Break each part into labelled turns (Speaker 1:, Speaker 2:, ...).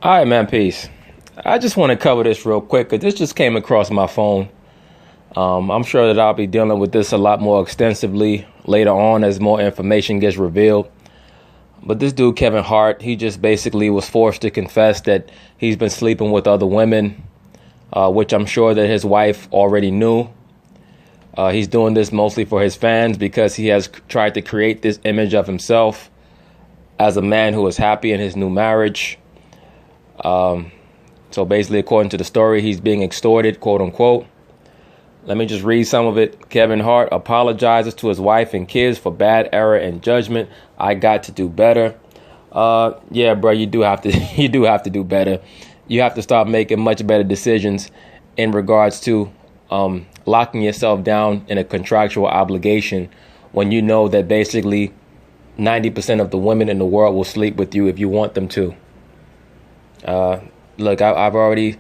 Speaker 1: All right, man, peace. I just want to cover this real quick because this just came across my phone. I'm sure that I'll be dealing with this a lot more extensively later on as more information gets revealed. But this dude, Kevin Hart, he just basically was forced to confess that he's been sleeping with other women, which I'm sure that his wife already knew. He's doing this mostly for his fans because he has tried to create this image of himself as a man who is happy in his new marriage. So basically, according to the story, he's being extorted, quote unquote. Let me just read some of it. Kevin Hart apologizes to his wife and kids for bad error and judgment. I got to do better. Yeah, bro, you do have to do better. You have to start making much better decisions in regards to locking yourself down in a contractual obligation when you know that basically 90% of the women in the world will sleep with you if you want them to. Look, I've already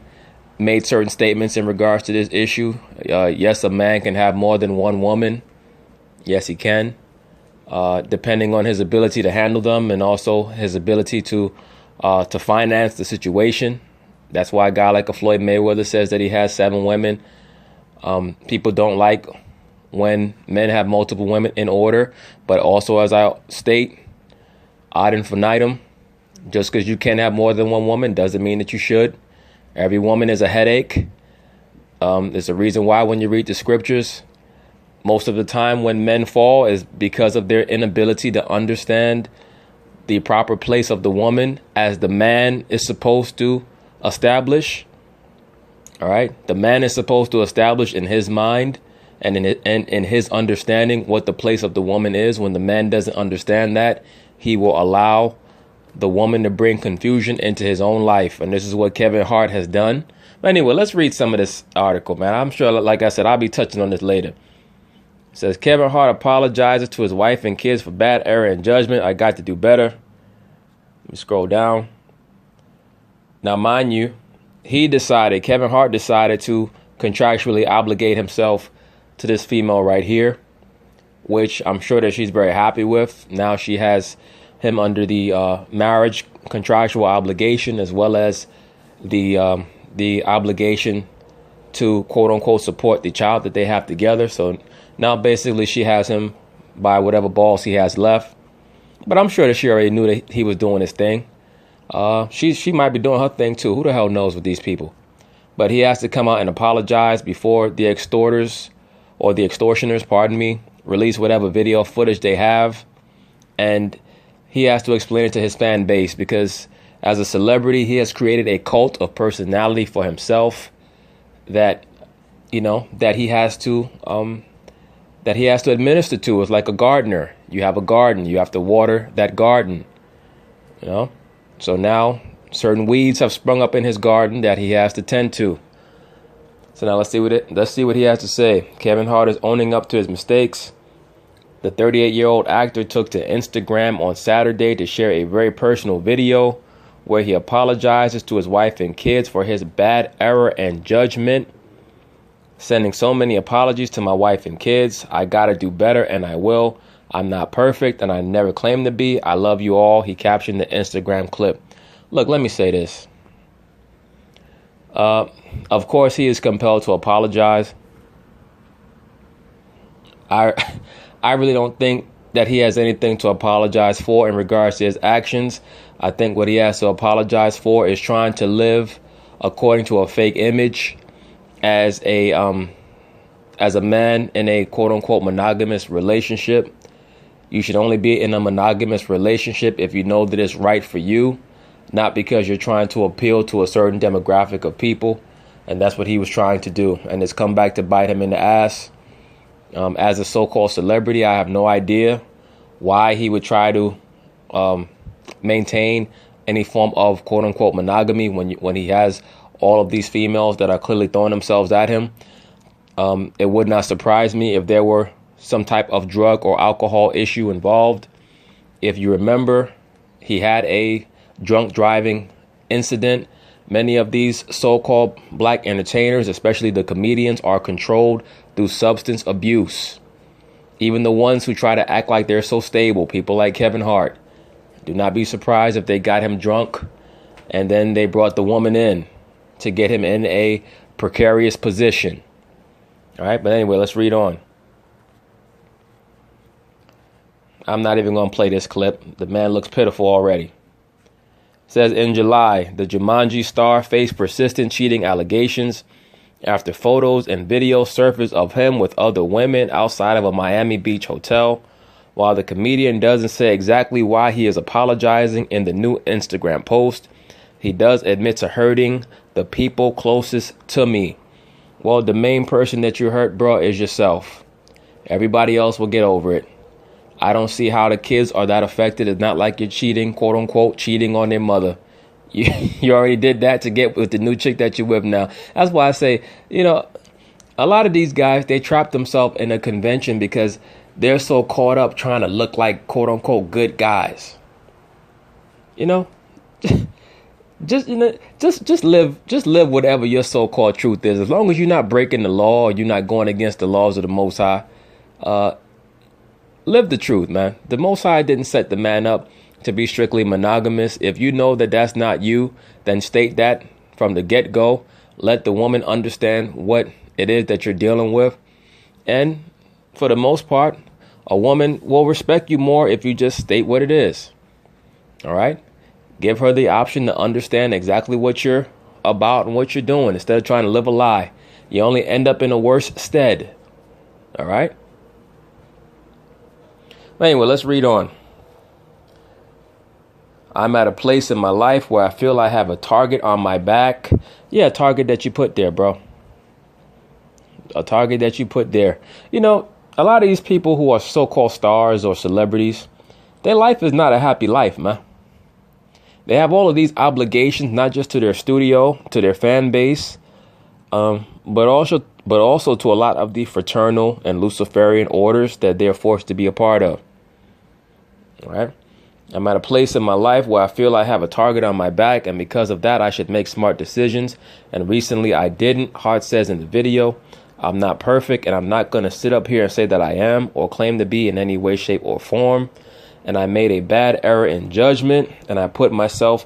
Speaker 1: made certain statements in regards to this issue. Yes, a man can have more than one woman. Yes, he can, depending on his ability to handle them and also his ability to finance the situation. That's why a guy like a Floyd Mayweather says that he has 7 women. People don't like when men have multiple women in order, but also, as I state, ad infinitum. Just because you can't have more than one woman doesn't mean that you should. Every woman is a headache. There's a reason why when you read the scriptures, most of the time when men fall is because of their inability to understand the proper place of the woman as the man is supposed to establish. All right. The man is supposed to establish in his mind and in his understanding what the place of the woman is. When the man doesn't understand that, he will allow the woman to bring confusion into his own life. And this is what Kevin Hart has done. But anyway, let's read some of this article, man. I'm sure, like I said, I'll be touching on this later. It says, Kevin Hart apologizes to his wife and kids for bad error and judgment. I got to do better. Let me scroll down. Now, mind you, Kevin Hart decided to contractually obligate himself to this female right here, which I'm sure that she's very happy with. Now she has him under the marriage contractual obligation, as well as the obligation to, quote unquote, support the child that they have together. So now basically she has him by whatever balls he has left. But I'm sure that she already knew that he was doing his thing. She might be doing her thing too. Who the hell knows with these people? But he has to come out and apologize before the extorters or the extortioners, release whatever video footage they have. And he has to explain it to his fan base because as a celebrity, he has created a cult of personality for himself that, that he has to administer to. It's like a gardener. You have a garden. You have to water that garden, So now certain weeds have sprung up in his garden that he has to tend to. So now let's see what he has to say. Kevin Hart is owning up to his mistakes. The 38-year-old actor took to Instagram on Saturday to share a very personal video where he apologizes to his wife and kids for his bad error and judgment. Sending so many apologies to my wife and kids. I gotta do better and I will. I'm not perfect and I never claim to be. I love you all. He captioned the Instagram clip. Look, let me say this. Of course, he is compelled to apologize. I really don't think that he has anything to apologize for in regards to his actions. I think what he has to apologize for is trying to live according to a fake image as a man in a quote unquote monogamous relationship. You should only be in a monogamous relationship if you know that it's right for you, not because you're trying to appeal to a certain demographic of people. And that's what he was trying to do. And it's come back to bite him in the ass. As a so-called celebrity, I have no idea why he would try to maintain any form of quote-unquote monogamy when he has all of these females that are clearly throwing themselves at him. It would not surprise me if there were some type of drug or alcohol issue involved. If you remember, he had a drunk driving incident. Many of these so-called black entertainers, especially the comedians, are controlled through substance abuse. Even the ones who try to act like they're so stable, people like Kevin Hart, do not be surprised if they got him drunk and then they brought the woman in to get him in a precarious position. All right, but anyway, let's read on. I'm not even going to play this clip. The man looks pitiful already. It says, in July, the Jumanji star faced persistent cheating allegations after photos and videos surfaced of him with other women outside of a Miami Beach hotel. While the comedian doesn't say exactly why he is apologizing in the new Instagram post, he does admit to hurting the people closest to me. Well, the main person that you hurt, bro, is yourself. Everybody else will get over it. I don't see how the kids are that affected. It's not like you're cheating, quote unquote, cheating on their mother. You already did that to get with the new chick that you're with now. That's why I say, a lot of these guys, they trap themselves in a convention because they're so caught up trying to look like, quote unquote, good guys. Just live whatever your so-called truth is. As long as you're not breaking the law or you're not going against the laws of the Most High, live the truth, man. The Most High didn't set the man up to be strictly monogamous. If you know that that's not you, then state that from the get-go. Let the woman understand what it is that you're dealing with. And for the most part, a woman will respect you more if you just state what it is. All right? Give her the option to understand exactly what you're about and what you're doing instead of trying to live a lie. You only end up in a worse stead. All right? Anyway, let's read on. I'm at a place in my life where I feel I have a target on my back. Yeah, a target that you put there, bro. A target that you put there. A lot of these people who are so-called stars or celebrities, their life is not a happy life, man. They have all of these obligations, not just to their studio, to their fan base, but also to a lot of the fraternal and Luciferian orders that they're forced to be a part of. All right. I'm at a place in my life where I feel I have a target on my back, and because of that, I should make smart decisions. And recently I didn't. Hart says in the video, I'm not perfect, and I'm not going to sit up here and say that I am or claim to be in any way, shape, or form. And I made a bad error in judgment, and I put myself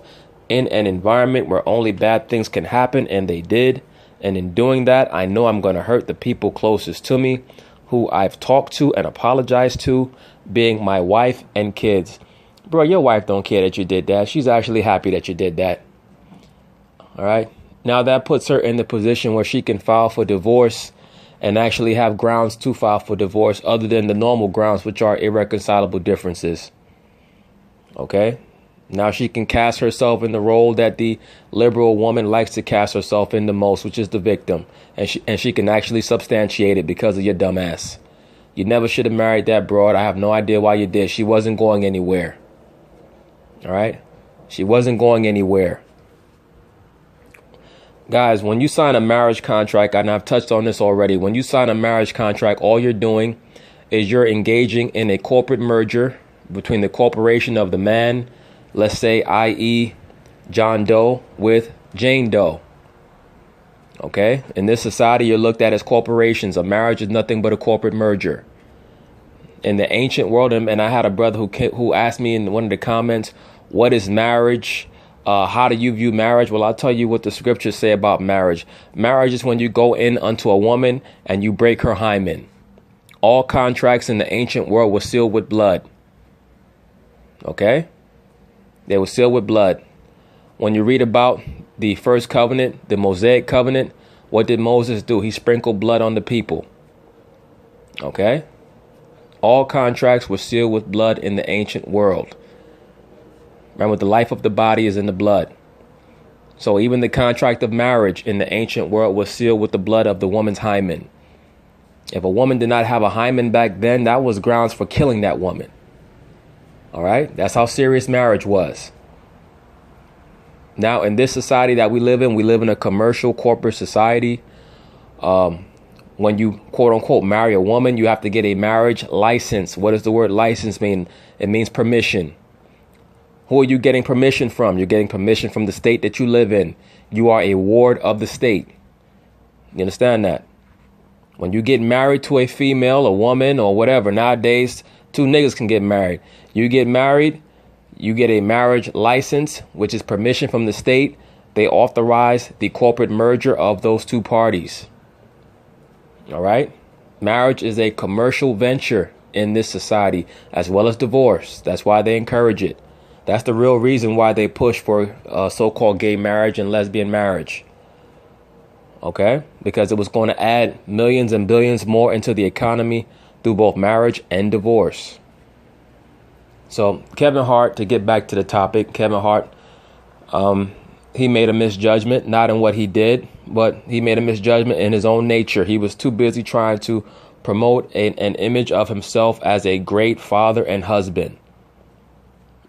Speaker 1: in an environment where only bad things can happen, and they did. And in doing that, I know I'm going to hurt the people closest to me, who I've talked to and apologized to, being my wife and kids. Bro, your wife don't care that you did that. She's actually happy that you did that. All right. Now that puts her in the position where she can file for divorce and actually have grounds to file for divorce other than the normal grounds, which are irreconcilable differences. Okay. Now she can cast herself in the role that the liberal woman likes to cast herself in the most, which is the victim. And she can actually substantiate it because of your dumb ass. You never should have married that broad. I have no idea why you did. She wasn't going anywhere. All right. She wasn't going anywhere. Guys, when you sign a marriage contract, and I've touched on this already, when you sign a marriage contract, all you're doing is you're engaging in a corporate merger between the corporation of the man, let's say, i.e. John Doe, with Jane Doe. Okay. In this society, you're looked at as corporations. A marriage is nothing but a corporate merger. In the ancient world, and I had a brother who asked me in one of the comments, what is marriage? How do you view marriage? Well, I'll tell you what the scriptures say about marriage. Marriage is when you go in unto a woman and you break her hymen. All contracts in the ancient world were sealed with blood. Okay? They were sealed with blood. When you read about the first covenant, the Mosaic covenant, what did Moses do? He sprinkled blood on the people. Okay? All contracts were sealed with blood in the ancient world. Remember, the life of the body is in the blood. So even the contract of marriage in the ancient world was sealed with the blood of the woman's hymen. If a woman did not have a hymen back then, that was grounds for killing that woman. All right? That's how serious marriage was. Now, in this society that we live in a commercial corporate society. When you, quote unquote, marry a woman, you have to get a marriage license. What does the word license mean? It means permission. Who are you getting permission from? You're getting permission from the state that you live in. You are a ward of the state. You understand that? When you get married to a female, a woman, or whatever, nowadays, two niggas can get married. You get married, You get a marriage license, which is permission from the state. They authorize the corporate merger of those two parties. All right. Marriage is a commercial venture in this society, as well as divorce. That's why they encourage it. That's the real reason why they push for so-called gay marriage and lesbian marriage. Okay, because it was going to add millions and billions more into the economy through both marriage and divorce. So Kevin Hart, to get back to the topic, Kevin Hart, he made a misjudgment, not in what he did, but he made a misjudgment in his own nature. He was too busy trying to promote an image of himself as a great father and husband.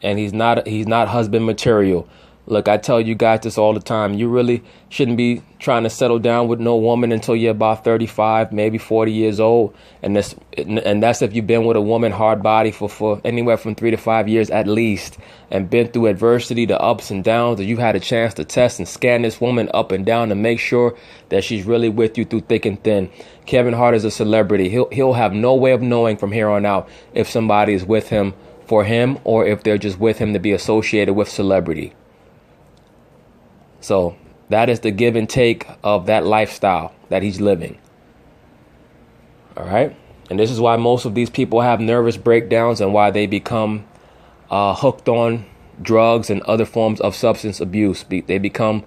Speaker 1: And he's not husband material. Look, I tell you guys this all the time. You really shouldn't be trying to settle down with no woman until you're about 35, maybe 40 years old. And that's if you've been with a woman hard body for anywhere from 3 to 5 years at least, and been through adversity, the ups and downs, that you've had a chance to test and scan this woman up and down to make sure that she's really with you through thick and thin. Kevin Hart is a celebrity. He'll have no way of knowing from here on out if somebody is with him for him or if they're just with him to be associated with celebrity. So that is the give and take of that lifestyle that he's living. All right. And this is why most of these people have nervous breakdowns and why they become hooked on drugs and other forms of substance abuse. They become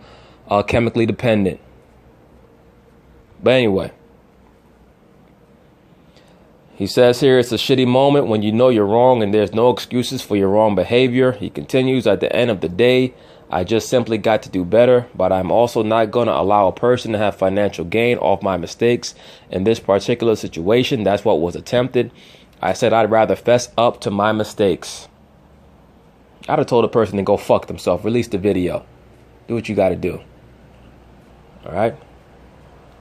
Speaker 1: chemically dependent. But anyway, he says here, it's a shitty moment when you know you're wrong and there's no excuses for your wrong behavior. He continues, at the end of the day, I just simply got to do better, but I'm also not going to allow a person to have financial gain off my mistakes. In this particular situation, that's what was attempted. I said I'd rather fess up to my mistakes. I'd have told a person to go fuck themselves. Release the video. Do what you got to do. All right?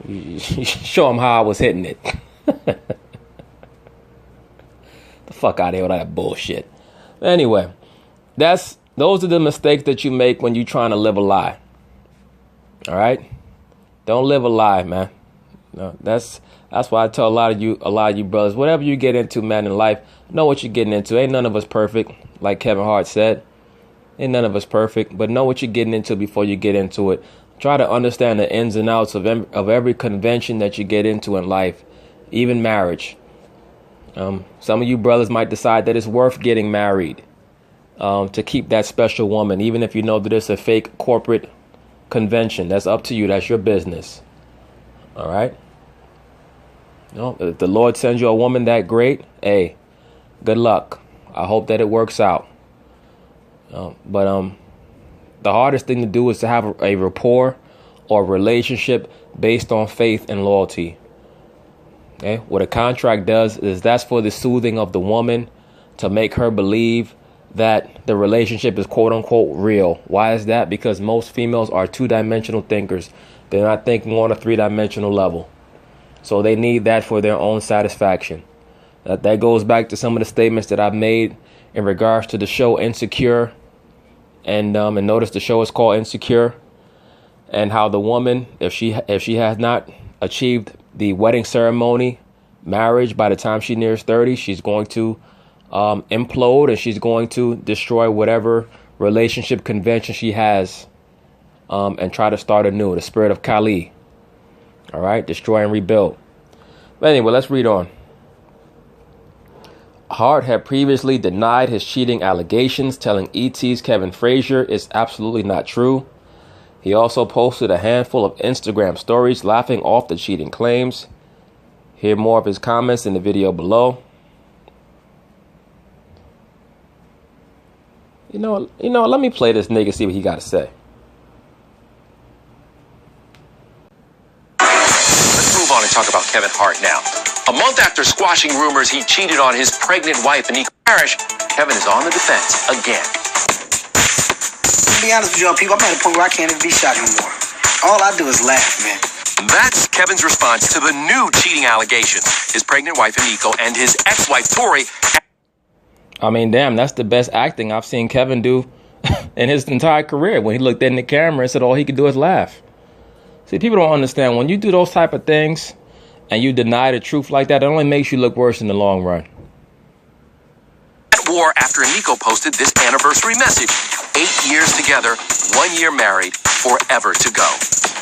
Speaker 1: Show them how I was hitting it. The fuck out of here with that bullshit. Anyway, those are the mistakes that you make when you're trying to live a lie. All right? Don't live a lie, man. No, that's why I tell a lot of you brothers, whatever you get into, man, in life, know what you're getting into. Ain't none of us perfect, like Kevin Hart said. Ain't none of us perfect, but know what you're getting into before you get into it. Try to understand the ins and outs of every convention that you get into in life, even marriage. Some of you brothers might decide that it's worth getting married. To keep that special woman, even if you know that it's a fake corporate convention. That's up to you. That's your business. All right. If the Lord sends you a woman that great, hey, good luck. I hope that it works out. But the hardest thing to do is to have a rapport or relationship based on faith and loyalty. Okay. What a contract does is that's for the soothing of the woman, to make her believe that the relationship is quote unquote real. Why is that? Because most females are 2-dimensional thinkers. They're not thinking on a 3-dimensional level. So they need that for their own satisfaction. That goes back to some of the statements that I've made in regards to the show Insecure. And notice the show is called Insecure. And how the woman, if she has not achieved the wedding ceremony, marriage, by the time she nears 30, she's going to implode, and she's going to destroy whatever relationship convention she has, and try to start anew. The spirit of Kali. All right, destroy and rebuild. But anyway, let's read on. Hart had previously denied his cheating allegations, telling ET's Kevin Frazier it's absolutely not true. He also posted a handful of Instagram stories laughing off the cheating claims. Hear more of his comments in the video below. You know, let me play this nigga, see what he got to say.
Speaker 2: Let's move on and talk about Kevin Hart now. A month after squashing rumors he cheated on his pregnant wife, Anika Parrish, Kevin is on the defense again.
Speaker 3: To be honest with y'all, people, I'm at a point where I can't even be shot anymore. All I do is laugh, man.
Speaker 2: That's Kevin's response to the new cheating allegations. His pregnant wife, Anika, and his ex-wife, Tori.
Speaker 1: I mean, damn, that's the best acting I've seen Kevin do in his entire career. When he looked in the camera and said all he could do is laugh. See, people don't understand. When you do those type of things and you deny the truth like that, it only makes you look worse in the long run.
Speaker 2: at war after Nico posted this anniversary message. 8 years together, 1 year married, forever to go.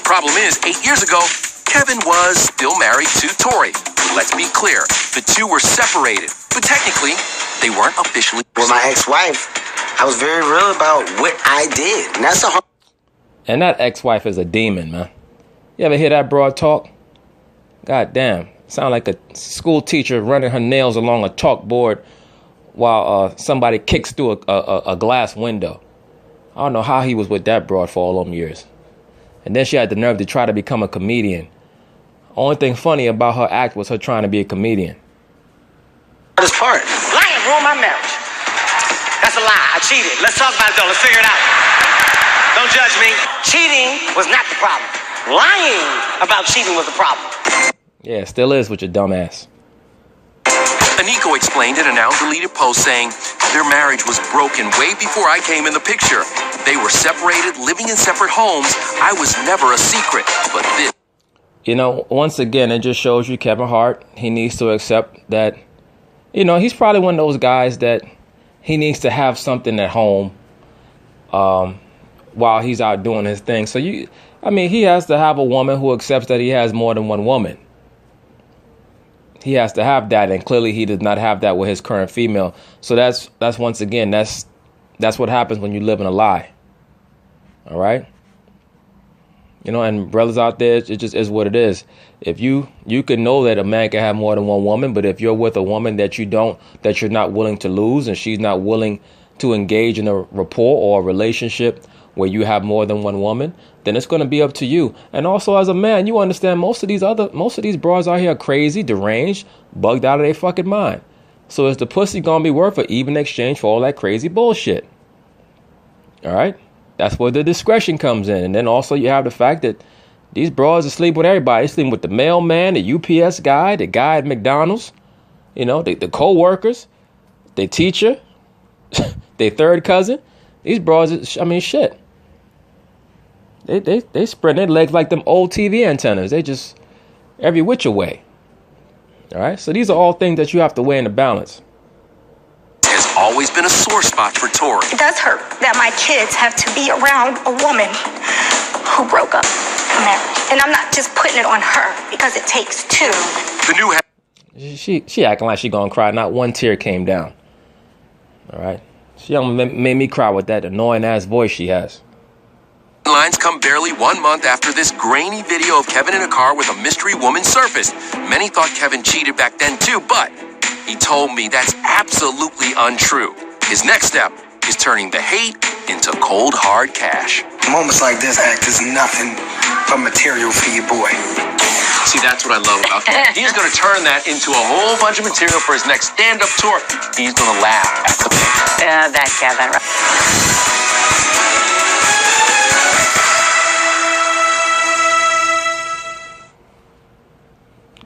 Speaker 2: Problem is, 8 years ago, Kevin was still married to Tori. Let's be clear, the two were separated, but technically, they weren't officially.
Speaker 3: With my ex-wife, I was very real about what I did. And that's a hard.
Speaker 1: And that ex-wife is a demon, man. You ever hear that broad talk? God damn. Sound like a school teacher running her nails along a chalkboard while somebody kicks through a glass window. I don't know how he was with that broad for all them years. And then she had the nerve to try to become a comedian. Only thing funny about her act was her trying to be a comedian.
Speaker 3: This part. Lying ruined my marriage. That's a lie. I cheated. Let's talk about it, though. Let's figure it out. Don't judge me. Cheating was not the problem. Lying about cheating was the problem.
Speaker 1: Yeah, still is with your dumb ass.
Speaker 2: Nico explained in a now-deleted post saying, their marriage was broken way before I came in the picture. They were separated, living in separate homes. I was never a secret, but this...
Speaker 1: You know, once again, it just shows you Kevin Hart. He needs to accept that, you know, he's probably one of those guys that he needs to have something at home while he's out doing his thing. So, he has to have a woman who accepts that he has more than one woman. He has to have that, and clearly he does not have that with his current female. So that's once again, that's what happens when you live in a lie. All right? You know, and brothers out there, it just is what it is. If you can know that a man can have more than one woman, but if you're with a woman that you're not willing to lose, and she's not willing to engage in a rapport or a relationship where you have more than one woman, then it's going to be up to you. And also, as a man, you understand most of these broads out here are crazy, deranged, bugged out of their fucking mind. So is the pussy going to be worth an even exchange for all that crazy bullshit? All right? That's where the discretion comes in. And then also you have the fact that these broads are sleeping with everybody. They're sleeping with the mailman, the UPS guy, the guy at McDonald's, you know, the co-workers, the teacher, their third cousin. These broads, shit. They spread their legs like them old TV antennas. They just every which way. All right? So these are all things that you have to weigh in the balance.
Speaker 2: Has always been a sore spot for Tori.
Speaker 4: It does hurt that my kids have to be around a woman who broke up a marriage. And I'm not just putting it on her because it takes two.
Speaker 2: The new
Speaker 1: she acting like she gonna cry. Not one tear came down. All right? She made me cry with that annoying ass voice she has.
Speaker 2: Lines come barely 1 month after this grainy video of Kevin in a car with a mystery woman surfaced. Many thought Kevin cheated back then too, but he told me that's absolutely untrue. His next step is turning the hate into cold, hard cash.
Speaker 3: Moments like this act is nothing but material for your boy.
Speaker 2: See, that's what I love about him. He's going to turn that into a whole bunch of material for his next stand-up tour. He's going to laugh at the pain.
Speaker 4: That Kevin.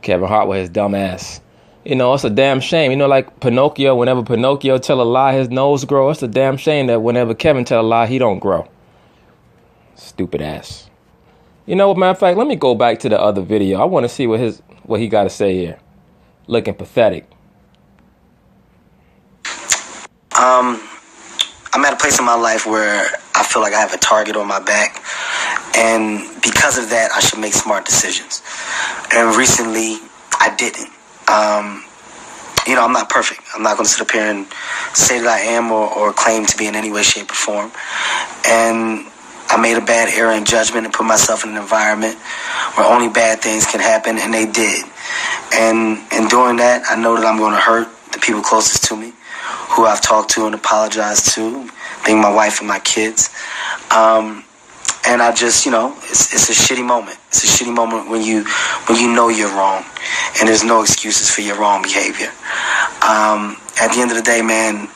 Speaker 1: Kevin Hart with his dumb ass. You know, it's a damn shame. You know, like Pinocchio, whenever Pinocchio tell a lie, his nose grow. It's a damn shame that whenever Kevin tell a lie, he don't grow. Stupid ass. You know what, matter of fact, let me go back to the other video. I want to see what he got to say here. Looking pathetic.
Speaker 3: I'm at a place in my life where I feel like I have a target on my back. And because of that, I should make smart decisions. And recently, I didn't. I'm not perfect. I'm not going to sit up here and say that I am or claim to be in any way, shape, or form. And I made a bad error in judgment and put myself in an environment where only bad things can happen, and they did. And in doing that, I know that I'm going to hurt the people closest to me, who I've talked to and apologized to, being my wife and my kids. And I just, it's a shitty moment. It's a shitty moment when you know you're wrong, and there's no excuses for your wrong behavior. At the end of the day, man,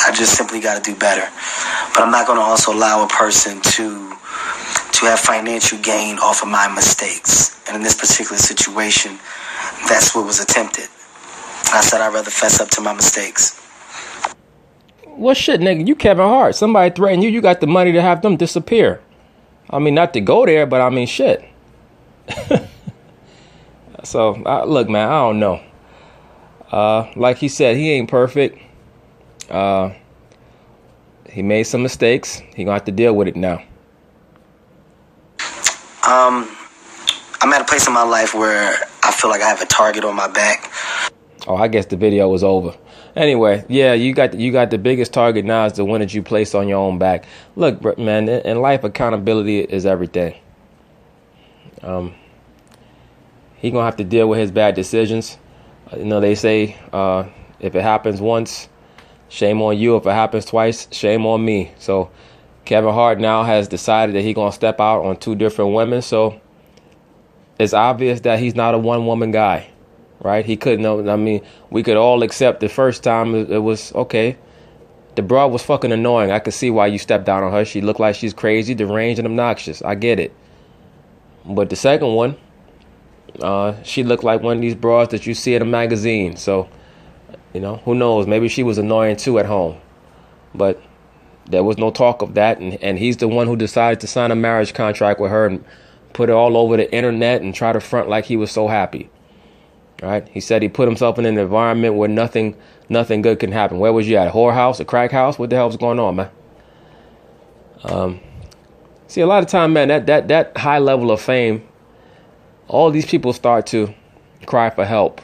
Speaker 3: I just simply got to do better. But I'm not going to also allow a person to have financial gain off of my mistakes. And in this particular situation, that's what was attempted. I said I'd rather fess up to my mistakes.
Speaker 1: Well, shit, nigga, you Kevin Hart. Somebody threatened you. You got the money to have them disappear. I mean, not to go there, but I mean, shit. So, look, man, I don't know. Like he said, he ain't perfect. He made some mistakes. He gonna have to deal with it now.
Speaker 3: I'm at a place in my life where I feel like I have a target on my back.
Speaker 1: Oh, I guess the video was over. Anyway, yeah, you got the biggest target now is the one that you placed on your own back. Look, man, in life, accountability is everything. He gonna have to deal with his bad decisions. They say if it happens once, shame on you. If it happens twice, shame on me. So Kevin Hart now has decided that he's gonna step out on 2 different women. So it's obvious that he's not a one-woman guy, right? He couldn't. I mean, we could all accept the first time it was okay. The broad was fucking annoying. I could see why you stepped down on her. She looked like she's crazy, deranged, and obnoxious. I get it. But the second one, she looked like one of these broads that you see in a magazine. So, who knows? Maybe she was annoying too at home. But there was no talk of that. And he's the one who decided to sign a marriage contract with her and put it all over the internet and try to front like he was so happy. Right? He said he put himself in an environment where nothing good can happen. Where was you at? A whorehouse? A crack house? What the hell was going on, man? See, a lot of time, man, that high level of fame, all these people start to cry for help.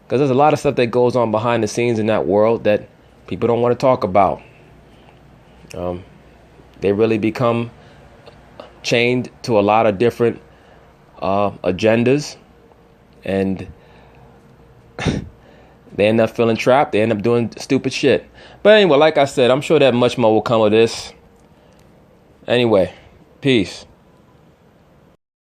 Speaker 1: Because there's a lot of stuff that goes on behind the scenes in that world that people don't want to talk about. They really become chained to a lot of different agendas. And they end up feeling trapped. They end up doing stupid shit. But anyway, like I said, I'm sure that much more will come of this. Anyway, peace.